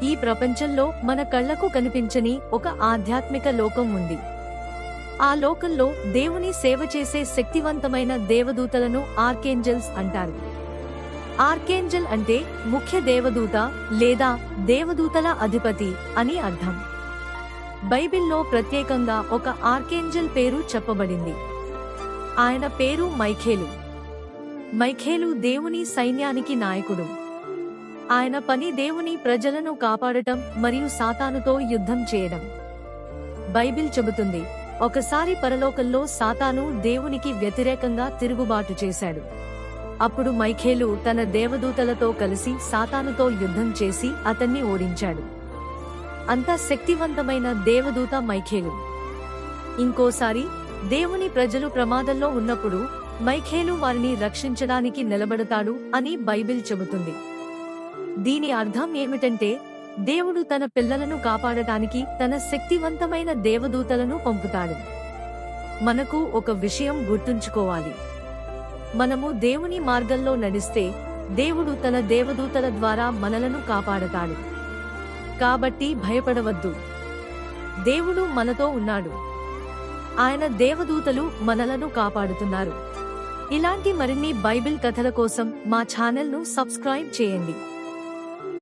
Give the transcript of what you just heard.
ఈ ప్రపంచంలో మన కళ్లకు కనిపించని ఒక ఆధ్యాత్మిక లోకం ఉంది. ఆ లోకంలో దేవుని సేవ చేసే శక్తివంతమైన దేవదూతలను ఆర్కేంజెల్స్ అంటారు. ఆర్కేంజెల్ అంటే ముఖ్య దేవదూత లేదా దేవదూతల అధిపతి అని అర్థం. బైబిల్లో ప్రత్యేకంగా ఒక ఆర్కేంజెల్ పేరు చెప్పబడింది. ఆయన పేరు మైఖేలు. మైఖేలు దేవుని సైన్యానికి నాయకుడు. ఆయన పని దేవుని ప్రజలను కాపాడటం మరియు సాతానుతో యుద్ధం చేయడం. బైబిల్ చెబుతుంది, ఒకసారి పరలోకంలో సాతాను దేవునికి వ్యతిరేకంగా తిరుగుబాటు చేశాడు. అప్పుడు మైఖేలు తన దేవదూతలతో కలిసి సాతానుతో యుద్ధం చేసి అతన్ని ఓడించాడు. అంత శక్తివంతమైన దేవదూత మైఖేలు. ఇంకోసారి దేవుని ప్రజలు ప్రమాదంలో ఉన్నప్పుడు మైఖేలు వారిని రక్షించడానికి నిలబడతాడు అని బైబిల్ చెబుతుంది. దీని అర్థం ఏమిటంటే, దేవుడు తన పిల్లలను కాపాడటానికి తన శక్తివంతమైన దేవదూతలను పంపుతాడు. మనకు ఒక విషయం గుర్తుంచుకోవాలి. మనము దేవుని మార్గంలో నడిస్తే దేవుడు తన దేవదూతల ద్వారా మనలను కాపాడతాడు. కాబట్టి భయపడవద్దు. దేవుడు మనతో ఉన్నాడు. ఆయన దేవదూతలు మనలను కాపాడుతున్నారు. ఇలాంటి మరిన్ని బైబిల్ కథల కోసం మా ఛానల్ను సబ్స్క్రైబ్ చేయండి.